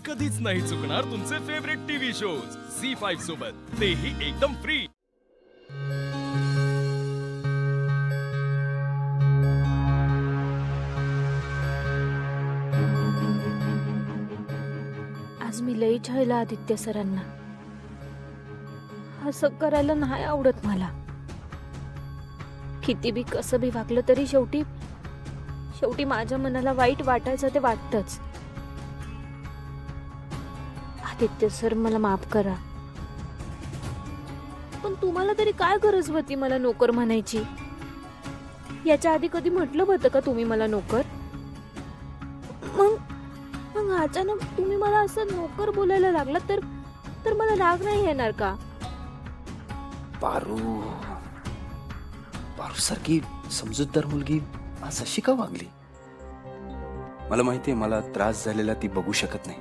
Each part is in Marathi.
कधीच नाही चुकणार तुमचे फेवरेट टीव्ही शोज झी5 सोबत, तेही एकदम फ्री। आज मी लई छळला आदित्य सरांना। असं करायला नाही आवडत मला। किती बी कसं बी वागलं तरी शेवटी माझ्या मनाला वाईट वाटायचं ते वाटतच। आदित्य सर मला माफ करा, पण तुम्हाला तरी काय गरज होती मला नोकर म्हणायची? याच्या आधी कधी म्हटलं होतं का तुम्ही मला नोकर? मग अचानक तुम्ही मला असं नोकर बोलायला लागला तर मला राग नाही येणार का? पारू सारखी समजूतदार मुलगी आज अशी का वागली? मला माहितीये मला त्रास झालेला ती बघू शकत नाही,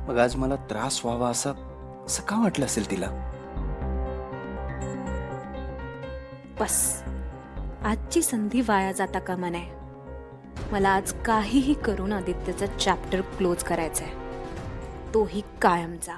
मग आज मला त्रास व्हावा असं का वाटलं असेल तिला? बस आजची संधी वाया जाता कामा नये। मला आज काहीही करून आदित्यचा चॅप्टर क्लोज करायचा आहे, तोही कायमचा।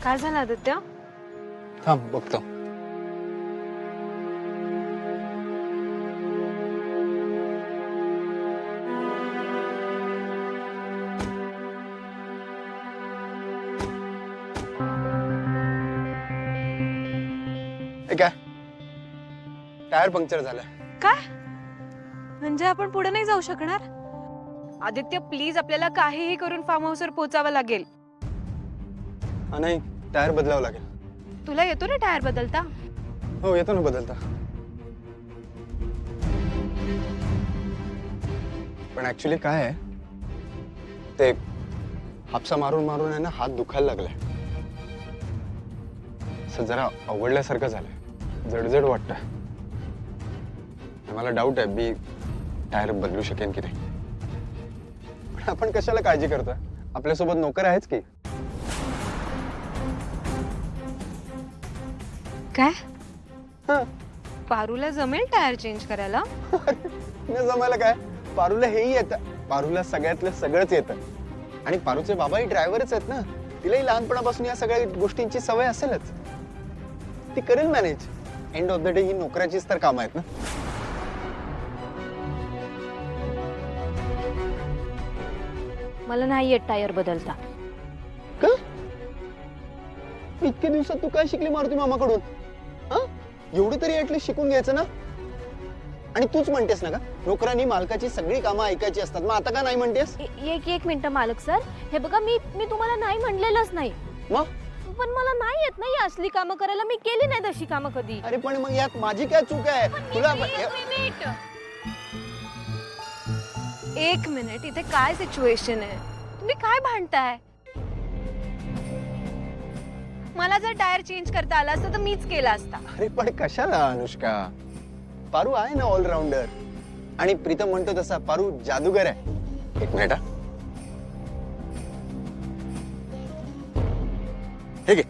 काय झालं आदित्य? थांब बघतो। काय टायर पंक्चर झालं? काय म्हणजे आपण पुढे नाही जाऊ शकणार? आदित्य प्लीज, आपल्याला काहीही करून फार्म हाऊसवर पोहोचावं लागेल। नाही, टायर बदलावं लागेल। तुला येतो ना टायर बदलता? हो येतो ना बदलता, पण ऍक्च्युली काय आहे ते हापसा मारून मारून आहे ना हात दुखायला लागलाय। असं जरा आवडल्यासारखं झालंय, जडजड वाटतं। मला डाऊट आहे मी टायर बदलू शकेन की नाही, पण आपण कशाला काळजी करतोय? आपल्यासोबत नोकर आहेच की। काय हा पारूला जमेल टायर चेंज करायला? न जमायला काय, पारूला हेही येतं, पारूला सगळ्यातलं सगळंच येतं। आणि पारूचे बाबाही ड्रायव्हरच आहेत ना, तिलाही लहानपणापासून या सगळ्या गोष्टींची सवय असेलच, ती करेल manage. End of the day ही नोकराचीच तर काम आहेत ना। मला नाही येत टायर बदलता। का? इतके दिवसात तू काय शिकली मारुती मामाकडून? हा, एवढं तरी ऍटलीस्ट शिकून घ्यायचं ना। आणि तूच म्हणतेस ना का नोकरांनी मालकाची सगळी कामं ऐकायची असतात, मग आता का नाही म्हणतेस? एक मिनिट मालक सर, हे बघा मी तुम्हाला नाही म्हणलेलंच नाही, मग पण मला नाही येत नाही असली कामं करायला। मी केली नाही तशी कामं कधी। अरे पण मग यात माझी काय चूक आहे? तुला एक मिनिट, इथे काय सिच्युएशन आहे? तुम्ही काय भांडताय? मला जर टायर चेंज करता आला असता तर मीच केला असता। अरे पण कशाला अनुष्का, पारू आहे ना ऑलराऊंडर। आणि प्रीतम म्हणतो तसा पारू जादूगर आहे। एक मिनिट हा, हे घे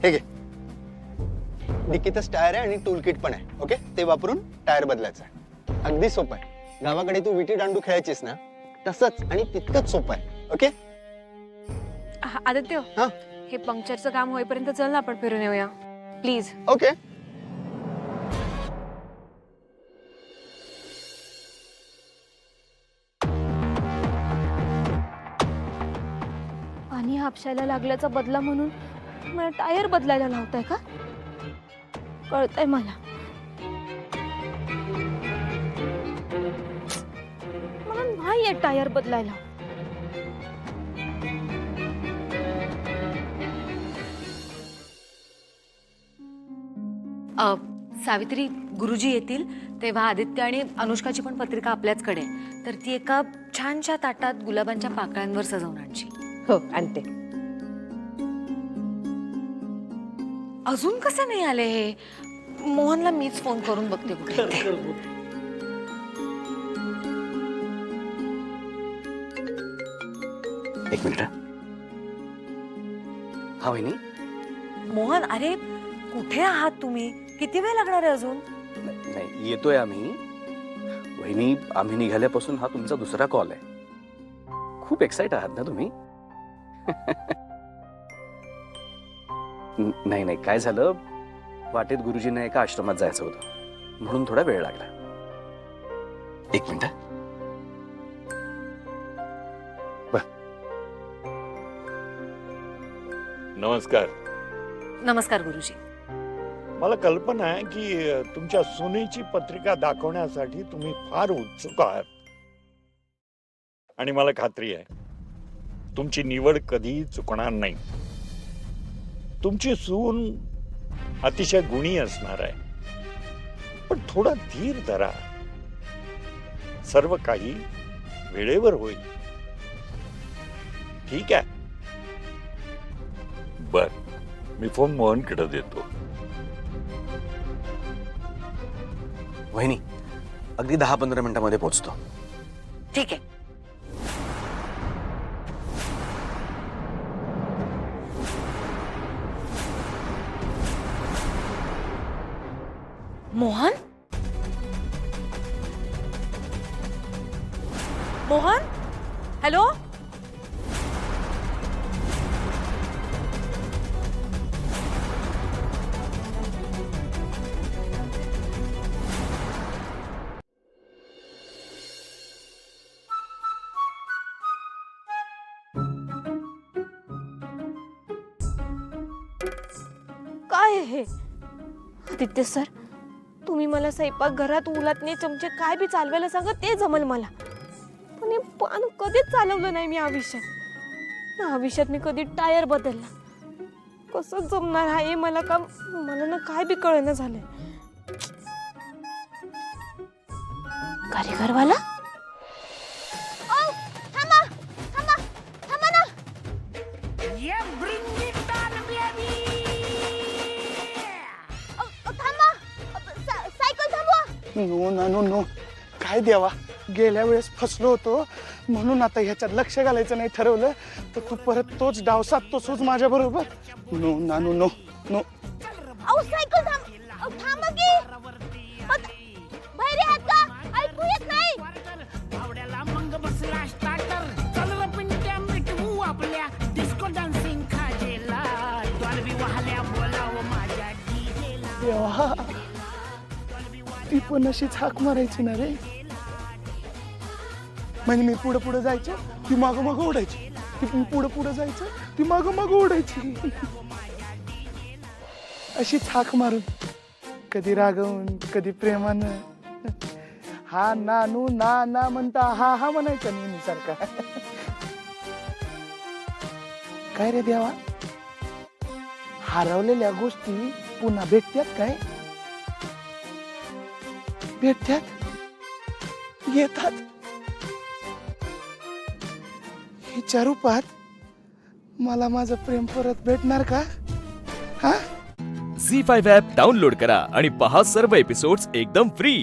हे घे, डिक्कीतच टायर आहे आणि टूल किट पण आहे। ओके, ते वापरून टायर बदलायचा आहे। अगदी सोपं आहे, गावाकडे तू विटी दांडू खेळायचीस ना तसंच, आणि तितकंच सोपं आहे। ओके आदित्य, हा हे पंक्चरचं काम होईपर्यंत चल ना आपण फिरून येऊया प्लीज। ओके। पाणी हापशायला लागल्याचा बदला म्हणून मला टायर बदलायला लावताय का? कळतंय मला, मला नाही येत टायर बदलायला। सावित्री, गुरुजी येतील तेव्हा आदित्य आणि अनुष्काची पण पत्रिका आपल्याचकडे, तर ती एका छानशा ताटात गुलाबांच्या पाकळ्यांवर सजवून आणची। हो आणते। अजून कसं नाही आले हे? मोहनला मीच फोन करून बघते कुठे ते। एक मिनिट. हा वहिनी. मोहन, अरे कुठे आहात तुम्ही? किती वेळ लागणार आहे अजून? नाही, येतोय आम्ही. वहिनी, आम्ही निघाल्यापासून हा तुमचा दुसरा कॉल आहे. खूप एक्साइट आहात ना तुम्ही? नाही नाही, काय झालं, वाटेत गुरुजींना एका आश्रमात जायचं होतं म्हणून थोडा वेळ लागला. एक मिनिट. नमस्कार. नमस्कार गुरुजी. मला कल्पना आहे की तुमच्या सुनेची पत्रिका दाखवण्यासाठी तुम्ही फार उत्सुक आहात आणि मला खात्री आहे तुमची निवड कधीही चुकणार नाही. तुमची सून अतिशय गुणी असणार आहे, पण थोडा धीर धरा. सर्व काही वेळेवर होईल. ठीक आहे? बर, मी फोन मोहनकडे देतो. वहिनी, अगदी 10-15 मिनिटांमध्ये पोहोचतो. ठीक आहे. मोहन, मोहन, हॅलो. काय आहे हे? आदित्य सर, तुम्ही मला स्वयंपाक घरात उलटणे चमचे काय बी चालवायला सांगा, ते जमल मला. पण हे पान कधीच चालवलं नाही मी आयुष्यात. या आयुष्यात मी कधी टायर बदलला. कसं जमणार आहे मला काम? मला ना काय बी कळेना झालंय. कारीगरवाला? नो ना नो नो, काय द्यावा, गेल्या वेळेस फसलो होतो म्हणून आता ह्याच्यात लक्ष घालायचं नाही ठरवलं, तर तू परत तोच डाव साधतोस माझ्या बरोबर. नो ना नो नो नो. सायकल थांबा की. बाहेर आहात का? ऐकू येत नाही. देवा, ती पण अशीच हाक मारायची ना रे. म्हणजे मी पुढे पुढे जायचं, ती मागं मागं ओढायची. ती पुढे पुढे जायचं, ती मागं मागं ओढायची. अशीच हाक मारून, कधी रागवून, कधी प्रेमानं. हा नानू ना ना म्हणता हा हा म्हणायचा नेहमी सारखा. काय रे देवा, हरवलेल्या गोष्टी पुन्हा भेटतात काय? भेटतात, येतात. हिच्या रूपात मला माझं प्रेम परत भेटणार का? हा? झी5 ॲप डाउनलोड करा आणि पहा सर्व एपिसोड्स एकदम फ्री.